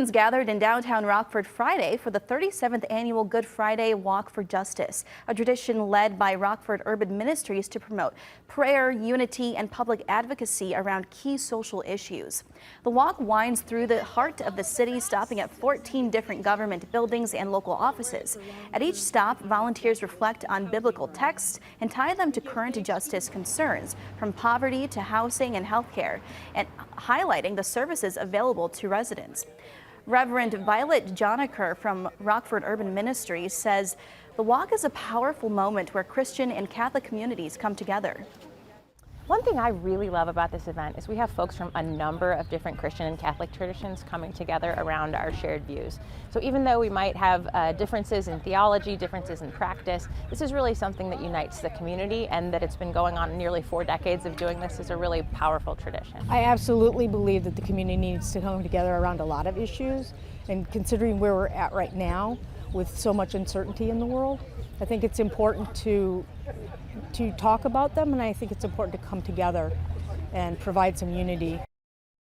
Thousands gathered in downtown Rockford Friday for the 37th annual Good Friday Walk for Justice, a tradition led by Rockford Urban Ministries to promote prayer, unity, and public advocacy around key social issues. The walk winds through the heart of the city, stopping at 14 different government buildings and local offices. At each stop, volunteers reflect on biblical texts and tie them to current justice concerns, from poverty to housing and healthcare, and highlighting the services available to residents. Reverend Violet Jonaker from Rockford Urban Ministries says the walk is a powerful moment where Christian and Catholic communities come together. One thing I really love about this event is we have folks from a number of different Christian and Catholic traditions coming together around our shared views. So even though we might have differences in theology, differences in practice, this is really something that unites the community, and that it's been going on nearly 4 decades of doing this is a really powerful tradition. I absolutely believe that the community needs to come together around a lot of issues, and considering where we're at right now with so much uncertainty in the world, I think it's important to talk about them, and I think it's important to come together and provide some unity.